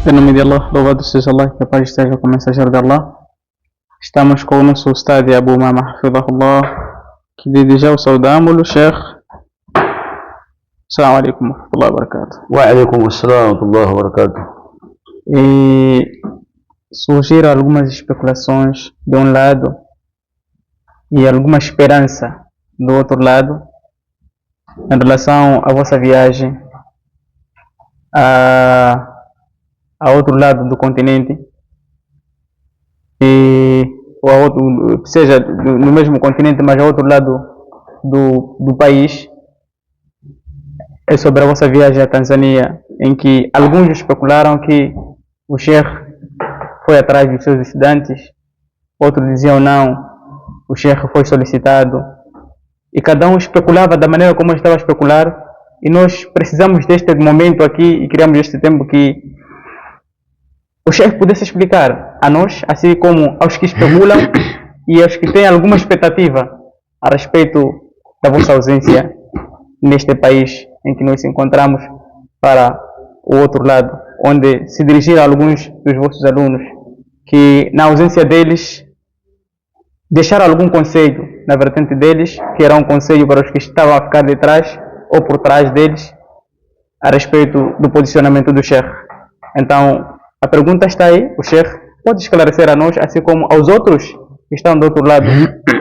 Em nome de Allah, louvado seja Allah, que a paz esteja com o mensageiro de Allah. Estamos com o nosso Ustad Abu Mama Hafidahullah, que desde já o saudamos, Sheikh. Assalamu alaikum wa rahmatullahi wa barakatuh. Wa alaikum assalam wa rahmatullahi wa barakatuh. E surgiram algumas especulações de um lado e alguma esperança do outro lado em relação à vossa viagem a outro lado do continente, ou a outro, seja no mesmo continente, mas a outro lado do país. É sobre a vossa viagem à Tanzânia, em que alguns especularam que o Sheikh foi atrás dos seus estudantes, outros diziam não, o Sheikh foi solicitado, e cada um especulava da maneira como estava a especular, e nós precisamos deste momento aqui e criamos este tempo que o Sheikh pudesse explicar a nós, assim como aos que especulam e aos que têm alguma expectativa a respeito da vossa ausência neste país em que nos encontramos, para o outro lado, onde se dirigiram alguns dos vossos alunos, que na ausência deles deixaram algum conselho na vertente deles, que era um conselho para os que estavam a ficar de trás ou por trás deles, a respeito do posicionamento do Sheikh. Então, a pergunta está aí, o Sheikh pode esclarecer a nós, assim como aos outros que estão do outro lado,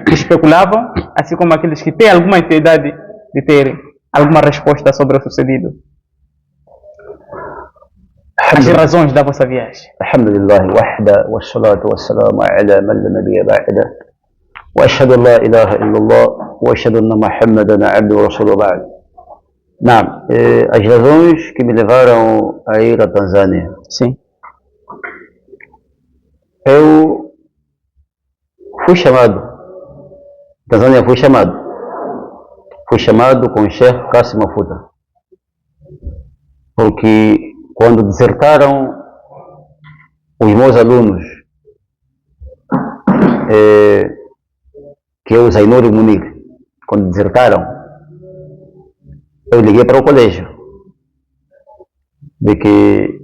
que especulavam, assim como aqueles que têm alguma ansiedade de ter alguma resposta sobre o sucedido. As razões da vossa viagem. Alhamdulillah, wahda, wassalatu wassalamu ala man la nabiyya ba'da. Wa ashhadu an la ilaha illallah wa ashhadu anna Muhammadan abduhu wa rasuluhu ba'd. Naam, as razões que me levaram a ir à Tanzânia. Sim. Eu fui chamado, Tanzânia fui chamado com o Sheikh Kassim Mafuta, porque quando desertaram os meus alunos, que é o Zainur e Munir, quando desertaram, eu liguei para o colégio, de que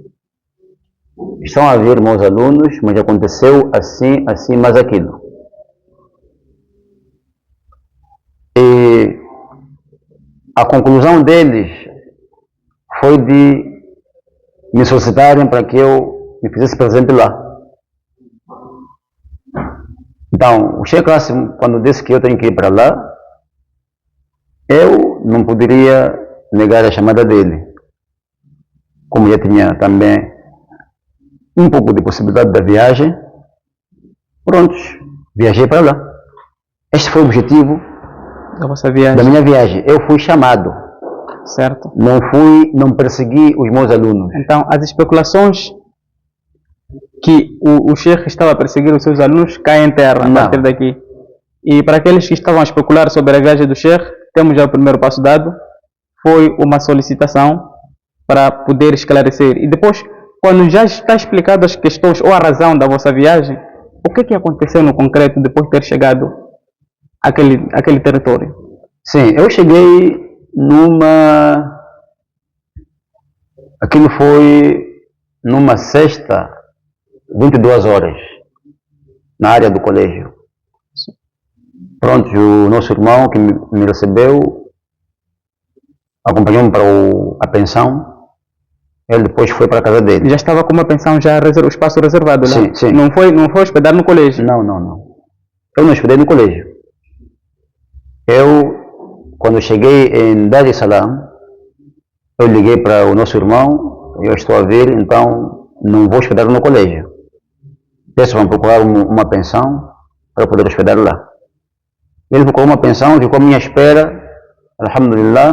estão a vir meus alunos, mas aconteceu assim, assim, mais aquilo. E a conclusão deles foi de me solicitarem para que eu me fizesse presente lá. Então, o Sheikh Kassim, quando disse que eu tenho que ir para lá, eu não poderia negar a chamada dele. Como eu tinha também um pouco de possibilidade da viagem, prontos, viajei para lá. Este foi o objetivo Da vossa viagem. da minha viagem. Eu fui chamado, Certo. não persegui os meus alunos. Então, as especulações que o Sheikh estava a perseguir os seus alunos caem em terra a Não. partir daqui. E para aqueles que estavam a especular sobre a viagem do Sheikh, temos já o primeiro passo dado, foi uma solicitação para poder esclarecer. E depois, quando já está explicado as questões ou a razão da vossa viagem, o que aconteceu no concreto depois de ter chegado àquele território? Sim, eu cheguei aquilo foi numa sexta, 22 horas, na área do colégio. Pronto, o nosso irmão que me recebeu, acompanhou-me para a pensão. Ele depois foi para a casa dele. Já estava com uma pensão, já o espaço reservado lá? Sim, sim. Não foi hospedar no colégio? Não. Eu não hospedei no colégio. Quando cheguei em Dar es Salaam, eu liguei para o nosso irmão, eu estou a vir, então não vou hospedar no colégio. Peço para procurar uma pensão para poder hospedar lá. Ele procurou uma pensão, ficou à minha espera, alhamdulillah,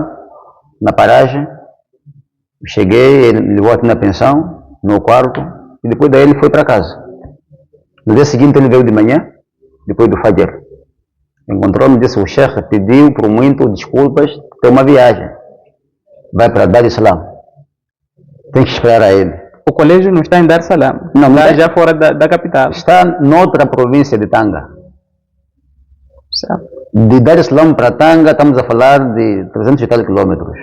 na paragem. Cheguei, ele levou até na pensão, no quarto, e depois daí ele foi para casa. No dia seguinte ele veio de manhã, depois do Fajr. Encontrou-me e disse: o Sheikh pediu por muito desculpas, tem uma viagem, vai para Dar es Salaam, tem que esperar a ele. O colégio não está em Dar es Salaam, Não, está está- já fora da capital. Está noutra província de Tanga. Certo. De Dar es Salaam para Tanga estamos a falar de 300 e tal quilômetros.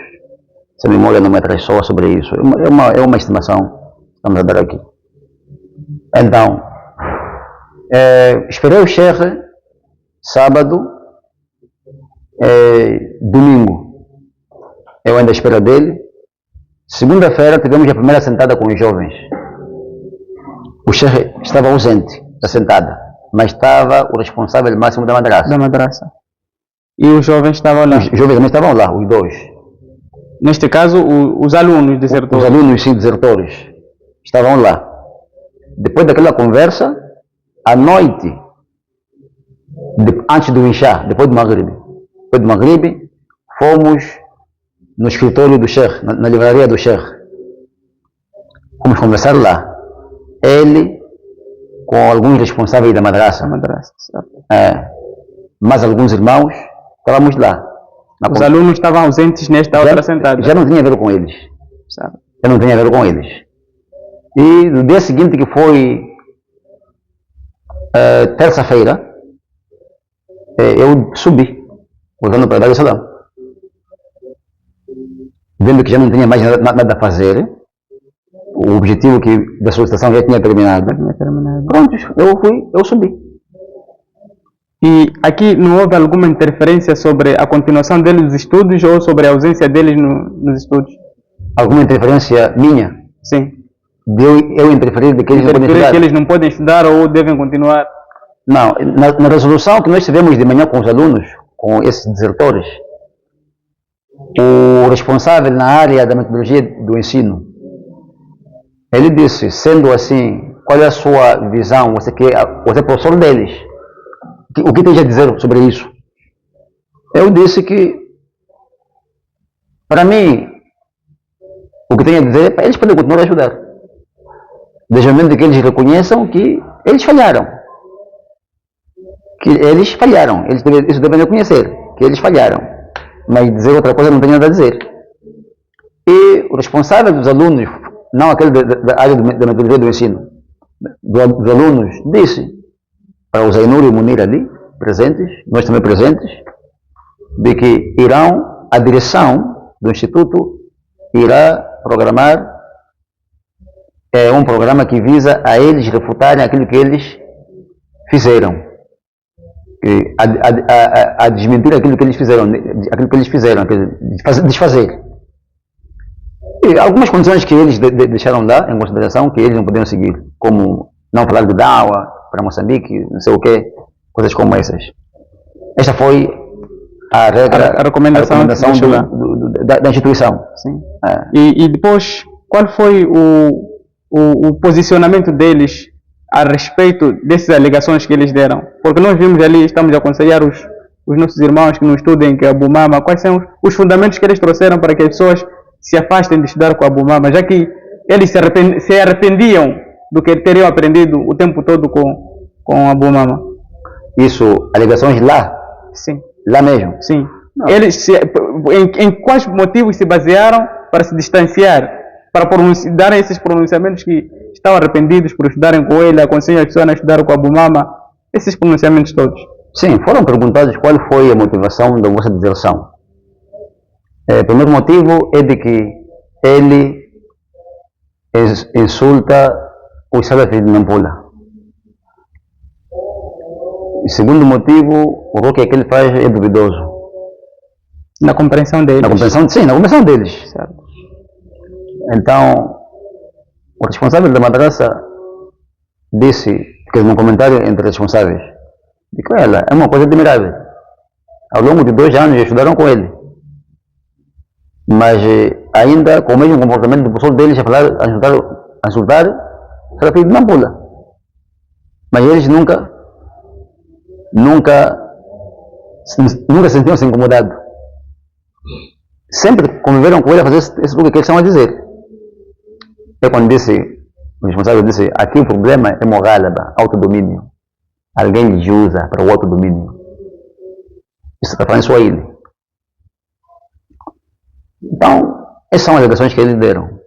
Se a memória não me traz só sobre isso, é uma estimação. estamos a dar aqui. Então, esperei o Sheikh sábado, domingo. Eu ainda à espera dele. Segunda-feira tivemos a primeira sentada com os jovens. O Sheikh estava ausente da sentada, mas estava o responsável máximo da madraça. Da madraça. E os jovens estavam lá? Os jovens também estavam lá, os dois. Neste caso, os alunos desertores? Os alunos, sim, desertores, estavam lá. Depois daquela conversa, à noite, antes do Isha, depois do Maghrib, fomos no escritório do Sheikh, na livraria do Sheikh. Fomos conversar lá. Ele com alguns responsáveis da madraça. Mais alguns irmãos, estávamos lá. Os alunos estavam ausentes nesta outra sentada. Já não tinha a ver com eles. Já não tinha a ver com eles. E no dia seguinte, que foi terça-feira, eu subi, voltando para Dar es Salaam. Vendo que já não tinha mais nada a fazer, o objetivo da solicitação já tinha terminado. Pronto, eu subi. E aqui não houve alguma interferência sobre a continuação deles nos estudos ou sobre a ausência deles nos estudos? Alguma interferência minha? Sim. Eu interferir de que eles não podem estudar? Que eles não podem estudar ou devem continuar? Não, na resolução que nós tivemos de manhã com os alunos, com esses desertores, o responsável na área da metodologia do ensino, ele disse, sendo assim, qual é a sua visão? Você é professor deles. O que tem a dizer sobre isso? Eu disse que, para mim, o que tem a dizer é eles podem continuar a ajudar. Desde o momento que eles reconheçam que eles falharam. Isso devem reconhecer, que eles falharam. Mas dizer outra coisa não tem nada a dizer. E o responsável dos alunos, não aquele da área da metodologia do ensino, dos alunos, disse para o Zainur e o Munir ali, presentes, nós também presentes, de que a direção do Instituto irá programar um programa que visa a eles refutarem aquilo que eles fizeram, a desmentir aquilo que eles fizeram, desfazer. E algumas condições que eles deixaram lá em consideração que eles não podiam seguir, como não falar de Dawa para Moçambique, não sei o quê, coisas como essas. Esta foi a regra, a recomendação da instituição. Sim. E depois, qual foi o posicionamento deles a respeito dessas alegações que eles deram? Porque nós vimos ali, estamos a aconselhar os nossos irmãos que não estudem que é Abu Mama, quais são os fundamentos que eles trouxeram para que as pessoas se afastem de estudar com Abu Mama, já que eles se arrependiam do que teriam aprendido o tempo todo com Abu Mama. Isso, alegações lá? Sim. Lá mesmo? Sim. Eles em quais motivos se basearam para se distanciar, para darem esses pronunciamentos que estão arrependidos por estudarem com ele, aconselham as pessoas a estudar com Abu Mama, esses pronunciamentos todos? Sim, foram perguntados qual foi a motivação da vossa deserção. O primeiro motivo é de que ele insulta os salafis de Nampula. O segundo motivo, o que ele faz é duvidoso. Na compreensão deles? Na compreensão deles. Certo. Então, o responsável da madraça disse, que num comentário entre responsáveis, de que ela é uma coisa admirável. Ao longo de 2 anos estudaram com ele. Mas ainda com o mesmo comportamento do professor deles a insultar salafis de Nampula. Mas eles nunca se sentiam-se incomodados. Sempre conviveram com ele a fazer esse que eles estão a dizer. É quando o responsável disse, aqui o problema é mogálaba, autodomínio. Alguém lhes usa para o autodomínio. Isso está falando em Swahili. Então, essas são as alegações que eles deram.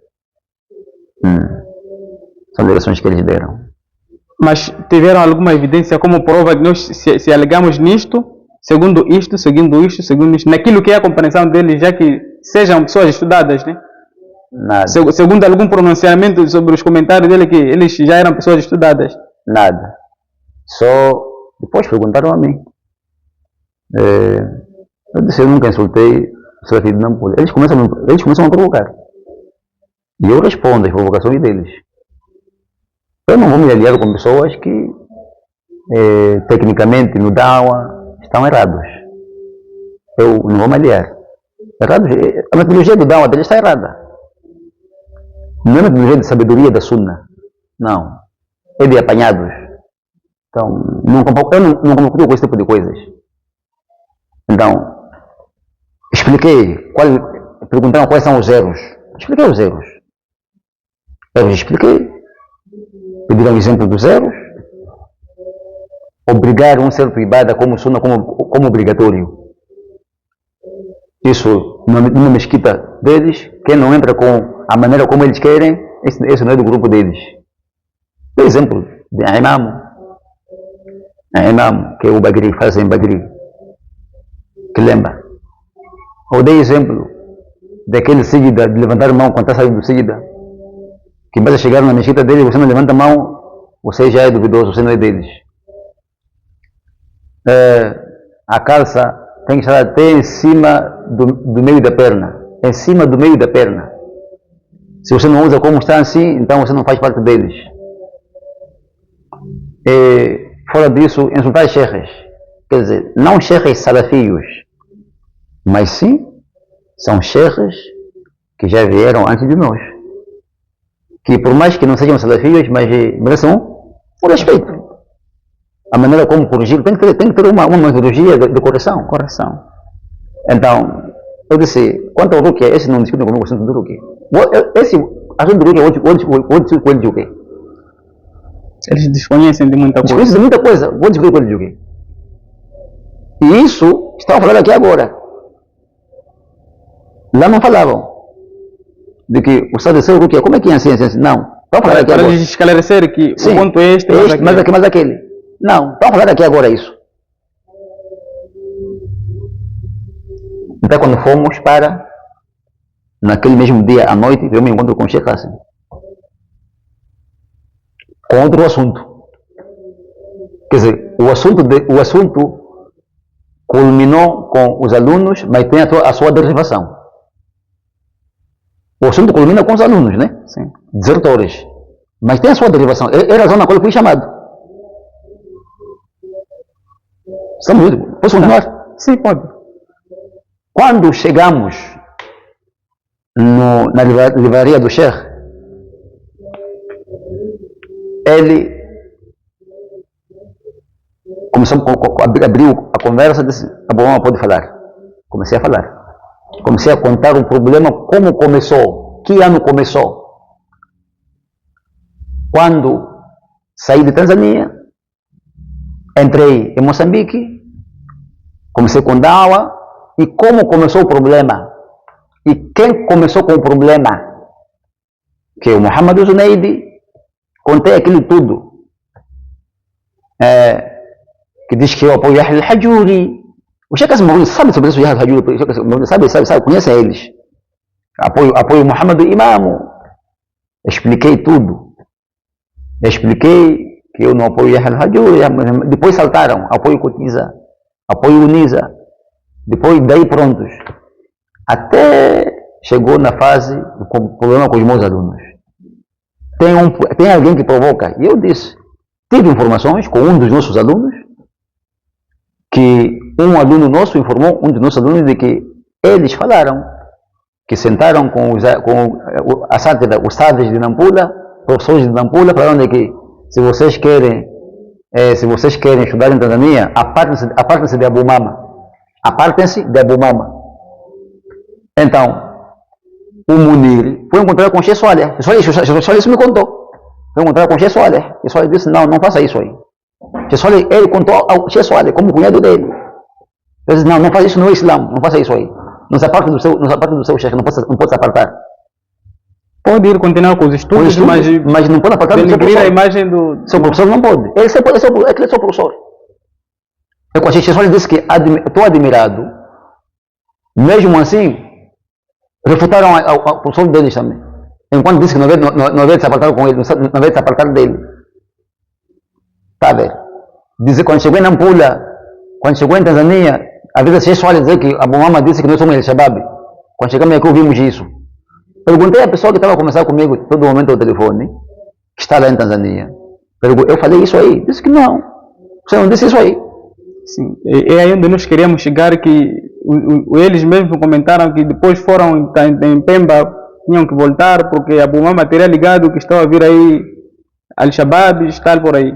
São alegações que eles deram. Mas tiveram alguma evidência como prova de nós se alegamos nisto, segundo isto, naquilo que é a compreensão deles, já que sejam pessoas estudadas, né? Nada. Segundo algum pronunciamento sobre os comentários dele, que eles já eram pessoas estudadas. Nada. Só depois perguntaram a mim. Eu disse, eu nunca insultei o Salafismo de Nampula. Eles começam a provocar. E eu respondo às provocações deles. Eu não vou me aliar com pessoas que tecnicamente no Dawa estão errados. Eu não vou me aliar. Errados, a metodologia do Dawa deles está errada. Não é a metodologia de sabedoria da Sunna. Não. É de apanhados. Então, eu não compactuo com esse tipo de coisas. Então, perguntaram quais são os erros. Expliquei os erros. Eu expliquei. Pediram um exemplo dos erros. Obrigar um certo ibada como Sunna como obrigatório. Isso, numa mesquita deles, quem não entra com a maneira como eles querem, esse não é do grupo deles. Por exemplo, de Imam, que é o Bagri, fazem Bagri, que lembra. Ou dei exemplo daquele Sijida, de levantar a mão quando está saindo do Sijida, que basta chegar na mesquita dele, você não levanta a mão, você já é duvidoso, você não é deles. A calça tem que estar até em cima do meio da perna. Em cima do meio da perna. Se você não usa como está assim, então você não faz parte deles. Fora disso, insultar sheikhs. Quer dizer, não sheikhs salafios, mas sim, são sheikhs que já vieram antes de nós. Que por mais que não sejam salafios, mas merecem um respeito. A maneira como corrigir, tem que ter uma metodologia de correção. Então, eu disse, quanto ao Ruqya, esse não discute comigo o assunto do Ruqya. Esse assunto do Ruqya, vou discutir com ele de o quê? Eles desconhecem de muita coisa. Desconhecem de muita coisa, vou discutir com ele de o quê? E isso, estava falando aqui agora. Lá não falavam. De que o Estado de seu Ruqya, como é que é assim? Não. Para eles esclarecer que sim, o ponto é este, mas aquele. Não, estão falando aqui agora isso. Então, quando fomos para, naquele mesmo dia à noite, eu me encontro com o Sheikh Hassan. Com outro assunto. Quer dizer, o assunto culminou com os alunos, mas tem a sua derivação. O assunto culmina com os alunos, né? Sim. Desertores. Mas tem a sua derivação. Era a razão na qual eu fui chamado. Estamos juntos? Posso continuar? Sim, pode. Quando chegamos na livraria do Sheikh, ele abriu a conversa e disse, a Boa pode falar. Comecei a falar. Comecei a contar o problema, como começou, que ano começou. Quando saí de Tanzânia, entrei em Moçambique, comecei com Dawa, e como começou o problema. E quem começou com o problema? Que o Muhammad Zunaidi, contei aquilo tudo. Que diz que eu apoio Yahya al-Hajuri. O Sheikh Hassan sabe sobre isso, Yahya al-Hajuri, sabe, conhece eles. Apoio o Muhammad Imam. Expliquei tudo. Expliquei que eu não apoio Yahya al-Hajuri. Depois saltaram, apoio Cotiza, apoio Uniza. Depois daí prontos. Até chegou na fase do problema com os meus alunos. Tem alguém que provoca. E eu disse, tive informações com um dos nossos alunos, que um aluno nosso informou um dos nossos alunos de que eles falaram, que sentaram com os sábios de Nampula, professores de Nampula, falaram de que se vocês querem estudar em Tanzânia, apartem-se de Abu Mama. Apartem-se de Abu Mama. Então, o Munir foi encontrar com o Sheikh Saleh. Só isso me contou. Foi encontrar com o Sheikh Saleh. O Saleh disse, não faça isso aí. Sheikh Saleh, ele contou ao Sheikh Saleh, como cunhado dele. Ele disse, não faça isso no Islã, não faça isso aí. Não se aparte do seu Sheikh, não pode se apartar. Pode ir continuar com os estudos, mas não pode apartar do seu professor. A imagem do seu professor não pode. Ele é seu professor. O Sheikh Saleh disse que estou admirado. Mesmo assim, refutaram o professor deles também. Enquanto disse que não havia de se apartar com ele, não havia de se apartar dele. Está a ver? Dizer, quando chegou em Nampula, quando chegou em Tanzânia, às vezes vocês só dizer que a Mama disse que nós somos Al-Shabaab. Quando chegamos aqui ouvimos isso. Perguntei à pessoa que estava a conversar comigo todo momento ao telefone, que está lá em Tanzânia. Eu falei isso aí? Disse que não. Você não disse isso aí? Sim. É aí onde nós queríamos chegar, que eles mesmos comentaram que depois foram em Pemba, tinham que voltar, porque a Mama teria ligado que estava a vir aí Al-Shabaab, está por aí.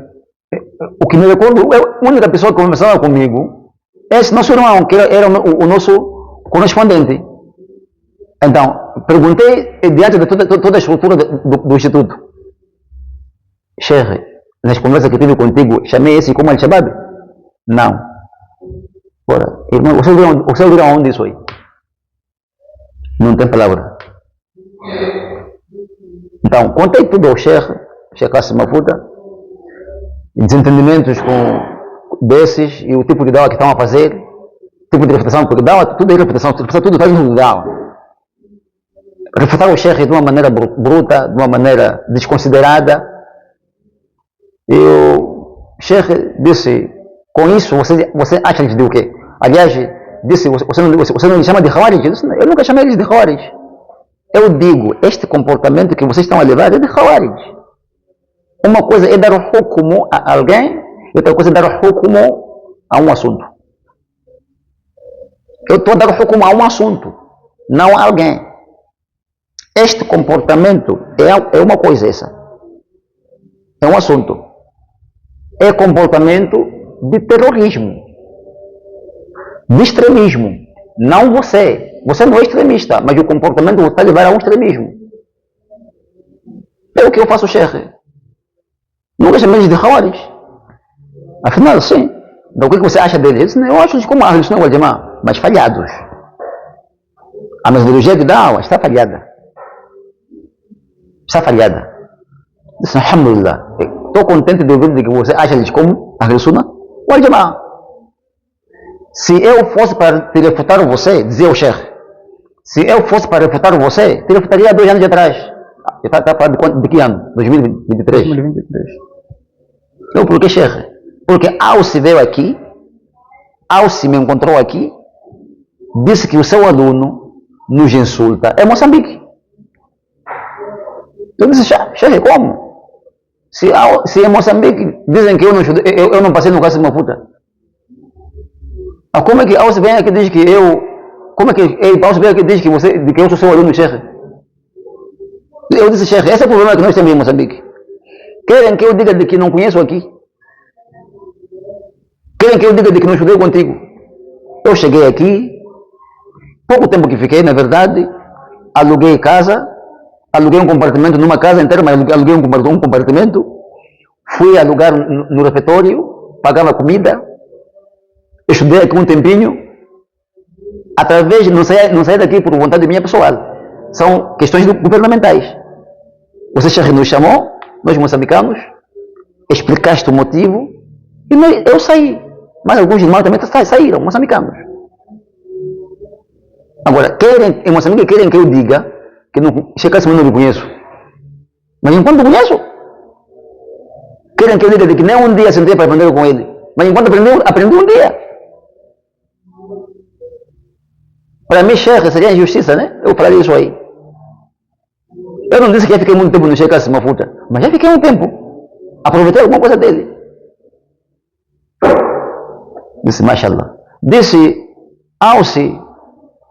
O que me recordo, a única pessoa que conversava comigo, esse nosso irmão, que era o nosso correspondente. Então, perguntei diante de toda a estrutura do Instituto. Sheikh, nas conversas que tive contigo, chamei esse como Al-Shabaab? Não. Ora, irmão, você viram onde isso aí? Não tem palavra. Então, contei tudo ao Sheikh Kassim Mafuta, desentendimentos desses e o tipo de dawa que estão a fazer, tipo de refutação, porque dawa, tudo é refutação, tudo faz tudo dawa. Refutar o Sheikh de uma maneira bruta, de uma maneira desconsiderada. E o Sheikh disse, com isso você acha de o quê? Aliás, disse, você não lhe chama de Khawarij? Eu disse, eu nunca chamei eles de Khawarij. Eu digo, este comportamento que vocês estão a levar é de Khawarij. Uma coisa é dar o hukumu a alguém, e outra coisa é dar o hukumu a um assunto. Eu estou a dar o hukumu a um assunto, não a alguém. Este comportamento é uma coisa essa. É um assunto. É comportamento de terrorismo, de extremismo. Não você. Você não é extremista, mas o comportamento você está a levar a um extremismo. É o que eu faço, Sheikh. Nunca chamei eles de Khawarij. Afinal, sim. Então, o que você acha deles? Eu acho eles como Ahlus Sunnah wal Jama'ah, mas falhados. A metodologia de Dawa está falhada. Está falhada. Disse, alhamdulillah. Estou contente de ouvir que você acha eles como Ahlus Sunnah wal Jama'ah. Se eu fosse para te refutar você, dizia o Sheikh, se eu fosse para refutar você, te refutaria há 2 anos atrás. Está a falar de que ano? 2023? 2023. Então, por que, Sheikh? Porque Alce veio aqui, Alce me encontrou aqui, disse que o seu aluno nos insulta. É Moçambique. Eu disse, Sheikh, como? Se é Moçambique, dizem que eu não passei no Kassim Mafuta. Como é que Alce vem aqui e diz que como é que Alce vem aqui e diz que eu sou seu aluno, Sheikh? Eu disse, Sheikh, esse é o problema que nós temos em Moçambique. Querem que eu diga de que não conheço aqui? Querem que eu diga de que não estudei contigo? Eu cheguei aqui, pouco tempo que fiquei, na verdade, aluguei casa, aluguei um compartimento numa casa inteira, mas aluguei um compartimento, fui alugar no refeitório, pagava comida, estudei aqui um tempinho, através, não saí daqui por vontade minha pessoal, são questões governamentais. Você, Sheikh, nos chamou, nós moçambicanos, explicaste o motivo, e eu saí. Mas alguns irmãos também saíram, moçambicanos. Agora, em Moçambique querem que eu diga que Sheikh Kassim não me conheço. Mas enquanto conheço, querem que eu diga que nem um dia sentei para aprender com ele. Mas enquanto aprendi um dia. Para mim, Sheikh, seria injustiça, né? Eu falaria isso aí. Eu não disse que já fiquei muito tempo no Sheikh Kassim Mafuta, mas já fiquei um tempo. Aproveitei alguma coisa dele. Disse, mashallah. Disse, Alce,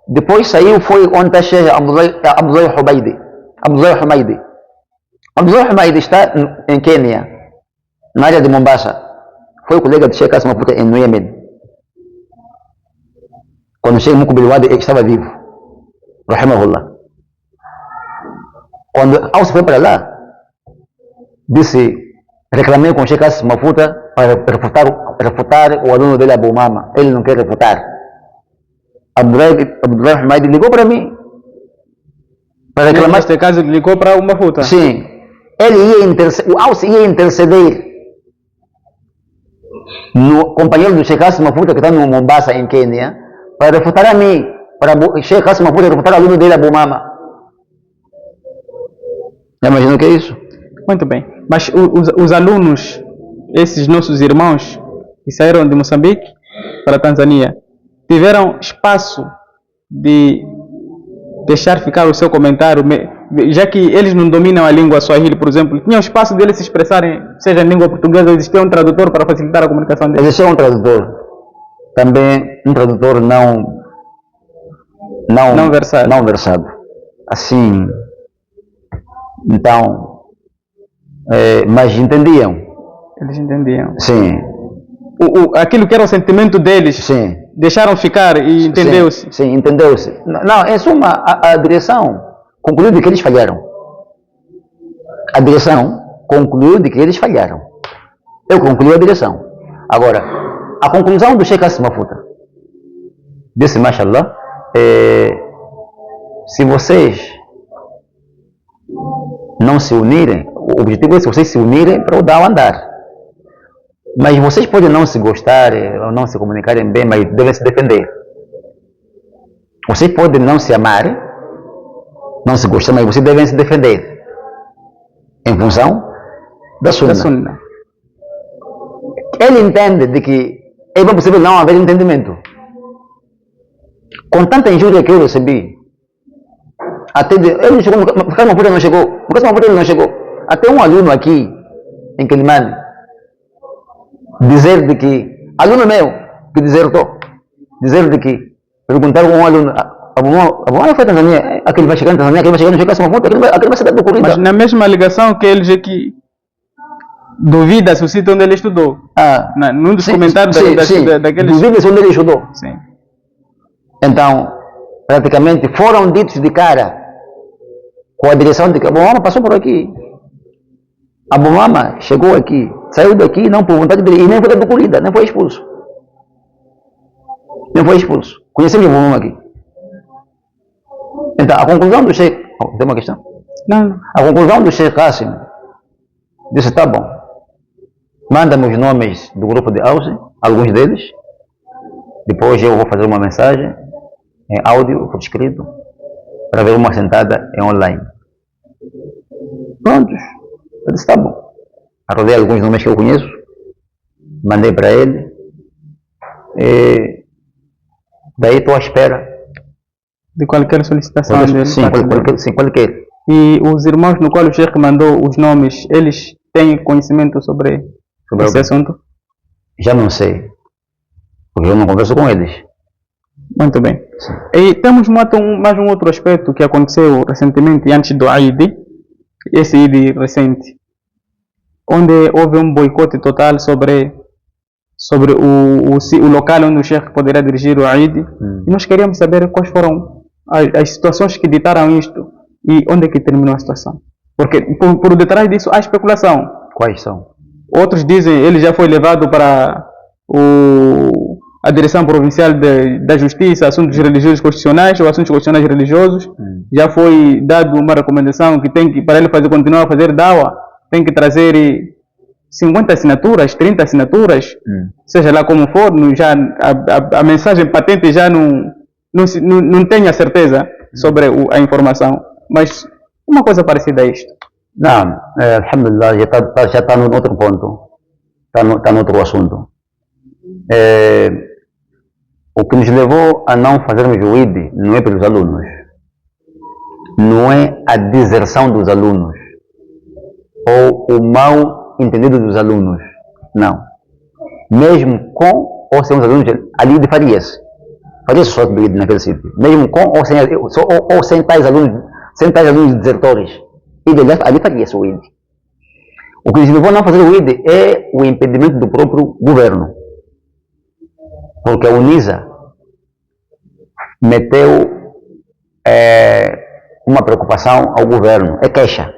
depois saiu, foi onde está Sheikh Abdullah Humaidi. Abdullah Humaidi está em Quênia, na área de Mombasa. Foi o colega de Sheikh Kassim Mafuta no Iêmen. Quando o Sheikh Mukbil Wadi estava vivo. Rahimahullah. Quando Alce foi para lá, disse, reclamei com o Sheikh Kassim Mafuta para refutar o aluno dele, Abu Mama. Ele não quer refutar. Abdullah Humaidi ligou para mim. Para reclamar. Neste caso, ligou para o Mafuta. Sim. O Alce ia interceder no companheiro do Sheikh Kassim Mafuta, que está no Mombasa, em Quênia, para refutar a mim, para o Sheikh Kassim Mafuta refutar o aluno dele, Abu Mama. Já imaginou o que é isso? Muito bem. Mas os alunos, esses nossos irmãos que saíram de Moçambique para a Tanzânia, tiveram espaço de deixar ficar o seu comentário, já que eles não dominam a língua Swahili, por exemplo, tinham espaço deles se expressarem, seja em língua portuguesa, ou existia um tradutor para facilitar a comunicação deles? Existia um tradutor, também um tradutor não versado. Assim, então, mas entendiam. Eles entendiam. Sim. Aquilo que era o sentimento deles, sim. Deixaram ficar e entendeu-se. Sim, entendeu-se. Não, em suma, a direção concluiu de que eles falharam. A direção concluiu de que eles falharam. Eu concluí a direção. Agora, a conclusão do Sheikh Hassan Mafuta disse, mashallah, se vocês não se unirem, o objetivo é se vocês se unirem para o dar andar. Mas vocês podem não se gostarem ou não se comunicarem bem, mas devem se defender. Vocês podem não se amarem, não se gostar, mas vocês devem se defender em função da Sunna. Ele entende de que é impossível não haver entendimento. Com tanta injúria que eu recebi, até ele não chegou, o não chegou. Até um aluno aqui em Quelimane dizer de que, aluno meu que desertou, dizer de que perguntaram a um aluno, a mamãe foi a Tanzânia, aquele vai chegar na Tanzânia, aquele vai chegar no Sheikh Hassan Mafuta, aquele vai ser dado corrida. Mas na mesma ligação que eles aqui duvida-se o sítio onde ele estudou. Num dos comentários daqueles... Duvida-se onde ele estudou. Sim. Então, praticamente foram ditos de cara com a direção de que a Bomama passou por aqui. A Bomama chegou aqui, saiu daqui, não por vontade dele, e nem foi dado corrida, nem foi expulso. Conhecemos a Bomama aqui. Então, a conclusão do Sheikh... tem uma questão? Não. A conclusão do Sheikh Hassan disse, tá bom, manda-me os nomes do grupo de Auzi, alguns deles, depois eu vou fazer uma mensagem em áudio, por escrito, para ver uma sentada em online. Prontos. Eu disse, tá bom. Arrolei alguns nomes que eu conheço, mandei para ele, e daí estou à espera de qualquer solicitação dele. Sim, qualquer. E os irmãos no qual o Sheikh mandou os nomes, eles têm conhecimento sobre esse assunto? Já não sei, porque eu não converso com eles. Muito bem. Sim. E temos mais um outro aspecto que aconteceu recentemente, antes do Eid, esse Eid recente, onde houve um boicote total sobre o local onde o Sheikh poderá dirigir o Eid. E nós queríamos saber quais foram as situações que ditaram isto e onde é que terminou a situação. Porque por detrás disso há especulação. Quais são? Outros dizem que ele já foi levado para a direção provincial da Justiça, assuntos religiosos constitucionais ou assuntos constitucionais religiosos. Já foi dado uma recomendação que para ele continuar a fazer dawa, tem que trazer 50 assinaturas, 30 assinaturas, seja lá como for, já a mensagem patente já não tenho a certeza sobre a informação, mas uma coisa parecida a isto. Não, alhamdulillah, já está no outro ponto, está no outro assunto. O que nos levou a não fazermos o Eid não é pelos alunos, não é a deserção dos alunos ou o mal entendido dos alunos, não. Mesmo com ou sem os alunos, ali faria-se só o Eid naquele sítio, mesmo com ou sem tais alunos desertores, e ali faria-se o Eid. O que nos levou a não fazer o Eid é o impedimento do próprio governo, porque a UNISA meteu uma preocupação ao governo, é queixa.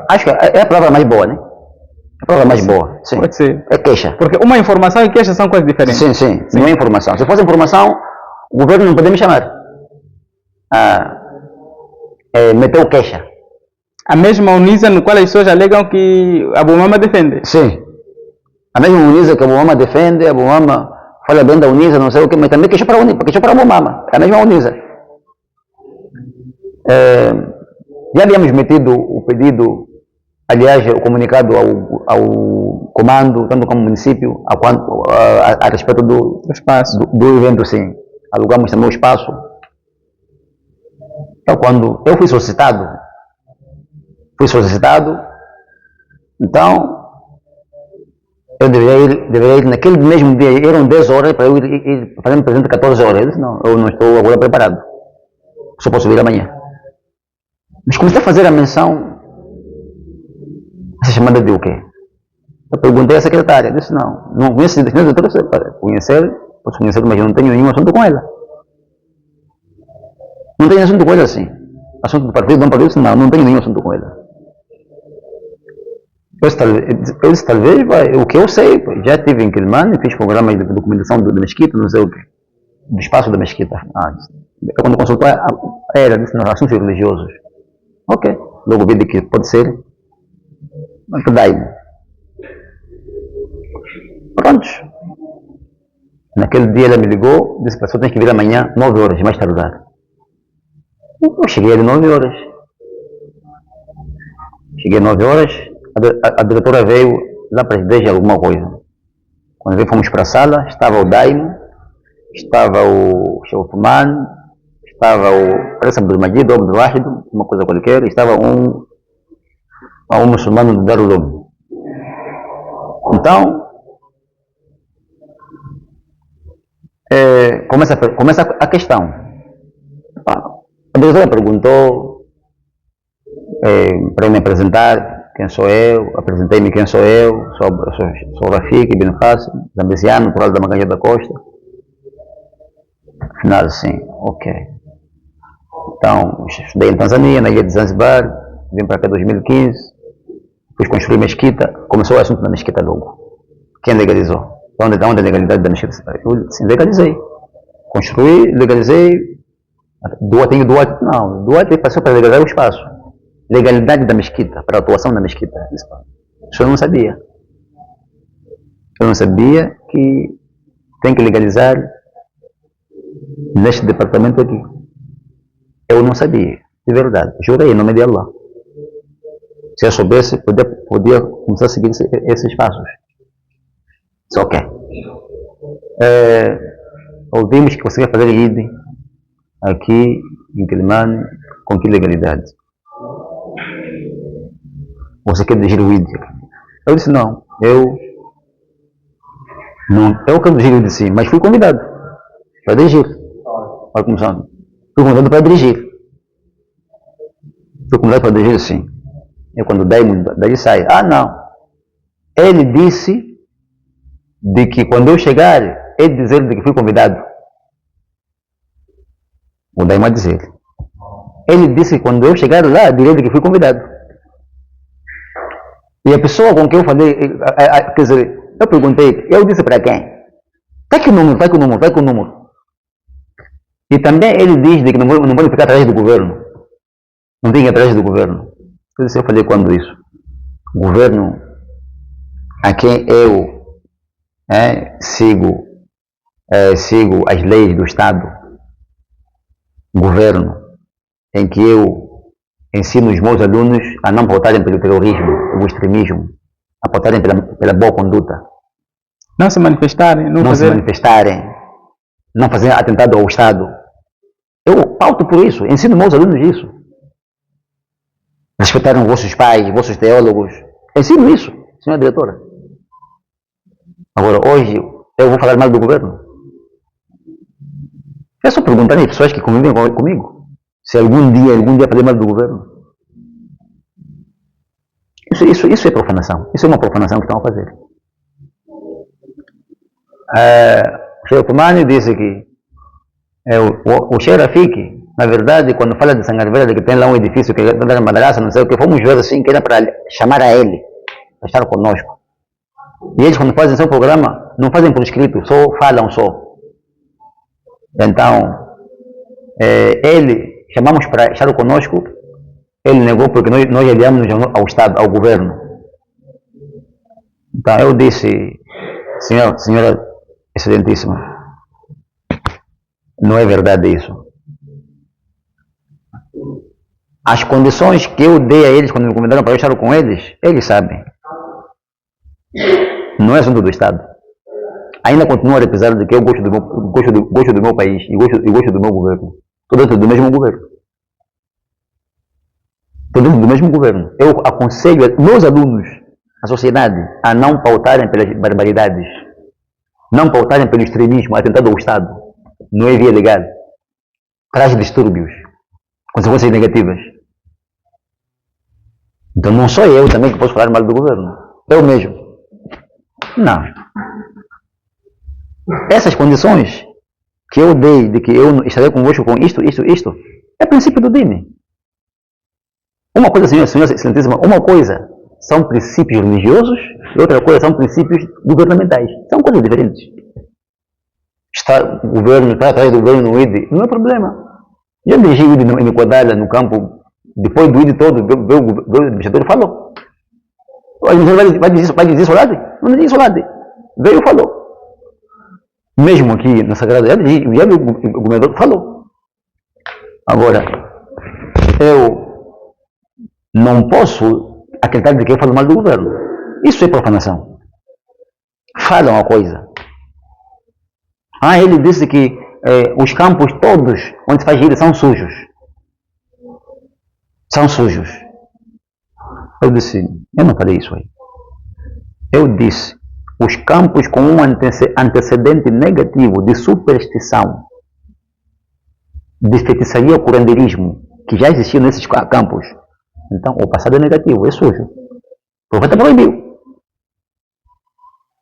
Acho que é a palavra mais boa, né? A palavra mais boa, sim. Pode ser. É queixa. Porque uma informação e queixa são coisas diferentes. Sim. Não é informação. Se fosse informação, o governo não poderia me chamar. Meteu queixa. A mesma UNISA no qual as pessoas alegam que a Bomama defende. Sim. A mesma UNISA que a Bomama defende, a Bomama fala bem da UNISA, não sei o que, mas também queixou para a Bomama. É a mesma UNISA. Já havíamos metido o pedido, aliás, o comunicado ao comando, tanto como município, a respeito do espaço. do evento, sim. Alugamos também o espaço. Então, quando eu fui solicitado, então eu deveria ir naquele mesmo dia, eram 10 horas para eu ir fazendo presente 14 horas. Eu disse, não, eu não estou agora preparado, só posso vir amanhã. Mas comecei a fazer a menção, essa chamada de o quê? Eu perguntei à secretária, disse, não conheço a doutora, posso conhecer, mas eu não tenho nenhum assunto com ela. Não tenho assunto com ela, assim. Assunto do partido, não partido, não tenho nenhum assunto com ela. Eu disse, talvez, o que eu sei, já estive em Quelimane, fiz programas de documentação da mesquita, não sei o quê, do espaço da mesquita. Quando consultou, era, disse, não, assuntos religiosos. Ok, logo vi que pode ser, mas dai-me. Prontos. Naquele dia ela me ligou, disse, pessoal, tem que vir amanhã, 9 horas, mais tardar. Eu cheguei às 9 horas. Cheguei às 9 horas, a diretora veio lá para as 10 e alguma coisa. Quando veio, fomos para a sala, estava o Daimo, estava o Shelfman, estava o, parece Abdulmajid, ou Abdulwahid, uma coisa qualquer, e estava um muçulmano do Darulum. Então, começa a questão. A diretora perguntou para me apresentar quem sou eu, apresentei-me quem sou eu, sou Rafik Ibn Hassim, zambesiano, natural da Maganha da Costa. Afinal, assim, ok. Então, estudei em Tanzânia, na ilha de Zanzibar, vim para cá em 2015, depois construí mesquita, começou o assunto da mesquita logo. Quem legalizou? Onde a legalidade da mesquita? Eu sim, legalizei. Construí, legalizei. Tenho Duarte passou para legalizar o espaço. Legalidade da mesquita, para a atuação da mesquita. Isso eu não sabia. Eu não sabia que tem que legalizar neste departamento aqui. Eu não sabia, de verdade. Jurei em nome de Allah. Se eu soubesse, podia começar a seguir esses passos. Só que ouvimos que você quer fazer ID aqui em Quelimane, com que legalidade? Você quer dirigir o ID? Eu disse não, eu quero dirigir o ID sim, mas fui convidado para dirigir. Para começar. Fui convidado para dirigir. Fui convidado para dirigir sim. Eu quando daí sai, não. Ele disse de que quando eu chegar, ele dizer de que fui convidado. O Daima dizer. Ele disse que quando eu chegar lá, direi de que fui convidado. E a pessoa com quem eu falei, quer dizer, eu perguntei, eu disse para quem? Vai com o número. E também ele diz de que não pode ficar atrás do governo. Não tem que ir atrás do governo. Eu falei quando isso? O governo a quem eu sigo as leis do Estado, governo em que eu ensino os meus alunos a não pautarem pelo terrorismo, o extremismo, a pautarem pela boa conduta. Não se manifestarem, não fazer atentado ao Estado. Eu pauto por isso, ensino meus alunos isso. Respeitarem vossos pais, vossos teólogos. Ensino isso, senhora diretora. Agora, hoje, eu vou falar mal do governo? É só perguntar às pessoas que convivem comigo se algum dia falei mal do governo. Isso é profanação. Isso é uma profanação que estão a fazer. O Sheikh Othmani disse que o Sheikh Rafik, na verdade, quando fala de Sangar Verde, que tem lá um edifício que é da madraça, não sei o que, fomos ver assim, que era para chamar a ele, para estar conosco. E eles, quando fazem seu programa, não fazem por escrito, só falam só. Então, ele, chamamos para estar conosco, ele negou porque nós aliamos ao Estado, ao governo. Então, eu disse, senhora excelentíssima, não é verdade isso. As condições que eu dei a eles quando me convidaram para eu estar com eles sabem. Não é assunto do Estado. Ainda continuo, apesar de que eu gosto do meu país e gosto do meu governo. Estou dentro do mesmo governo. Estou dentro do mesmo governo. Eu aconselho meus alunos, a sociedade, a não pautarem pelas barbaridades, não pautarem pelo extremismo, atentado ao Estado. Não é via legal. Traz distúrbios, consequências negativas. Então não sou eu também que posso falar mal do governo. Eu mesmo. Não. Essas condições que eu dei de que eu estarei convosco com isto, é princípio do dine. Uma coisa, senhora excelentíssima, uma coisa são princípios religiosos e outra coisa são princípios governamentais. São coisas diferentes. O governo está atrás do governo no ID, não é problema. Já dirigi o ID em Equadalha, no campo, depois do ID todo, o administrador falou. O administrador vai dizer Solade? Não diz Solade. Veio e falou. Mesmo aqui na Sagrada, já o governador falou. Agora, eu não posso acreditar de que eu falo mal do governo. Isso é profanação. Fala uma coisa. Ele disse que os campos todos onde se faz giro são sujos. São sujos. Eu disse, eu não falei isso aí. Eu disse, os campos com um antecedente negativo de superstição, de feitiçaria ou curandeirismo, que já existia nesses campos. Então, o passado é negativo, é sujo. O profeta proibiu.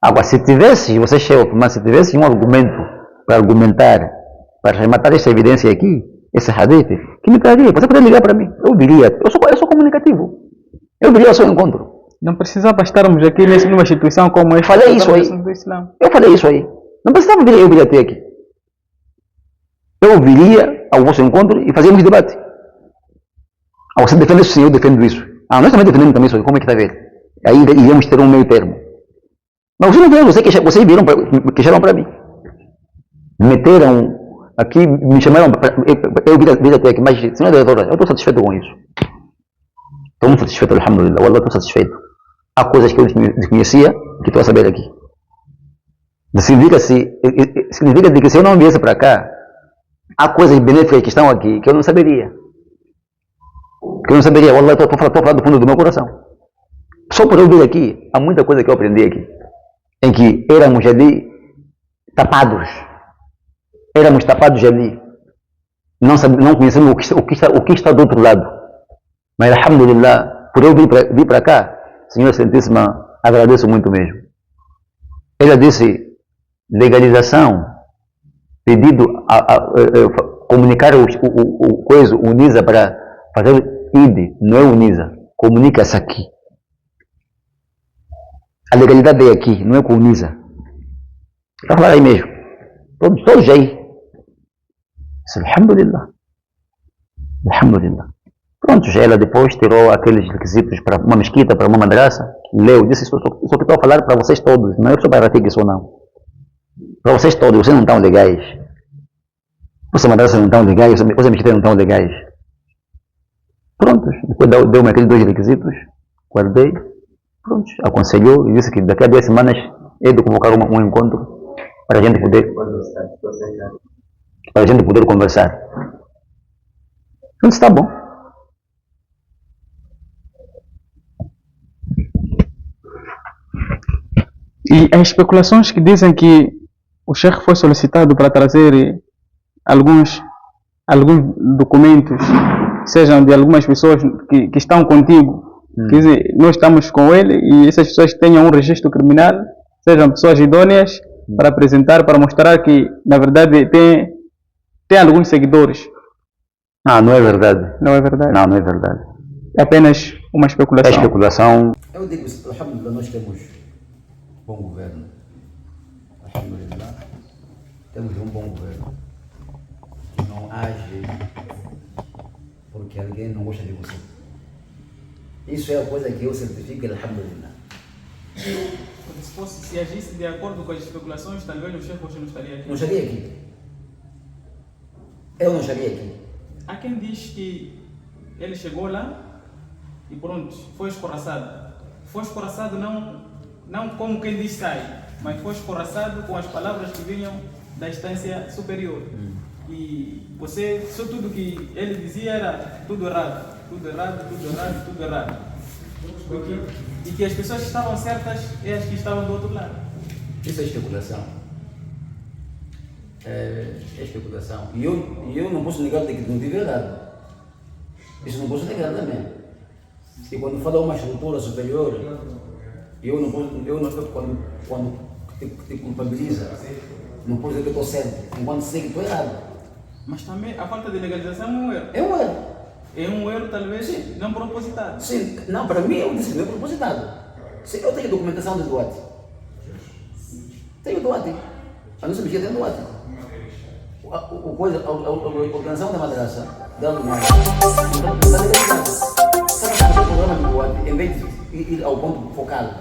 Agora, se tivesse, você chegou, mas se tivesse um argumento para argumentar, para rematar essa evidência aqui, esse hadith, que me traria? Você poderia ligar para mim. Eu viria. Eu sou comunicativo. Eu viria ao seu encontro. Não precisava estarmos aqui numa instituição como esta. Falei isso aí. Eu falei isso aí. Não precisava eu viria até aqui. Eu viria ao vosso encontro e fazíamos debate. Você defende isso, sim, eu defendo isso. Nós também defendemos também isso aí. Como é que está a ver? Aí iríamos ter um meio termo. Mas você não viu, vocês viram, queixaram para mim. Meteram aqui, me chamaram, eu vi até aqui, mas, senhora diretora, eu estou satisfeito com isso. Estou muito satisfeito, alhamdulillah, wallah, estou satisfeito. Há coisas que eu desconhecia, que estou a saber aqui. Significa que se eu não viesse para cá, há coisas benéficas que estão aqui, que eu não saberia. Wallah, estou falando do fundo do meu coração. Só por eu vir aqui, há muita coisa que eu aprendi aqui. Em que éramos ali tapados. Éramos tapados ali. Não conhecemos o que está do outro lado. Mas, alhamdulillah, por eu vir para cá, Senhora Santíssima, agradeço muito mesmo. Ela disse, legalização, pedido a comunicar o NISA para fazer ID, não é o NISA, comunica-se aqui. A legalidade é aqui, não é com o NISA. Está falando aí mesmo. Todos aí. Alhamdulillah. Alhamdulillah. Pronto, já ela depois tirou aqueles requisitos para uma mesquita, para uma madraça, leu, disse, isso que estou a falar para vocês todos, não é só para Rafik isso não. Para vocês todos, vocês não estão legais. Você madraça não estão legais, você mesquita não estão legais. Pronto, depois deu-me aqueles 2 requisitos, guardei, pronto, aconselhou e disse que daqui a 2 semanas é de convocar um encontro para a gente poder conversar. Então está bom. E as especulações que dizem que o Sheikh foi solicitado para trazer alguns documentos, sejam de algumas pessoas que estão contigo, quer dizer, nós estamos com ele e essas pessoas tenham um registro criminal, sejam pessoas idôneas para apresentar, para mostrar que, na verdade, tem alguns seguidores. Não é verdade. Não é verdade? Não é verdade. É apenas uma especulação. É especulação. Eu digo, alhamdulillah, nós temos bom governo. Alhamdulillah, temos um bom governo. Que não age porque alguém não gosta de você. Isso é a coisa que eu certifico, alhamdulillah. Se agisse de acordo com as especulações, talvez o Sheikh não estaria aqui. Não estaria aqui. Eu não estaria aqui. Há quem diz que ele chegou lá e pronto, foi escorraçado. Foi escorraçado não como quem diz sai, mas foi escorraçado com as palavras que vinham da instância superior. E você, só tudo que ele dizia era tudo errado, tudo errado, tudo errado, tudo errado. E que as pessoas que estavam certas é as que estavam do outro lado. Isso é especulação. É especulação. E eu não posso negar que não tive verdade. Isso não posso negar também. E quando fala uma estrutura superior, quando te culpabiliza, não posso dizer que estou certo, enquanto sei que estou errado. Mas também a falta de legalização é um erro. É um erro. É um erro, talvez, Sim. não propositado. Sim, não, para mim eu disse que não é propositado. Sim, eu tenho documentação de Duarte. Tenho Duarte. A nossa bicha tem Duarte. A organização da madraça, dando mais. Então, está legalizado. Sabe o programa de Duarte, em vez de ir ao ponto focal.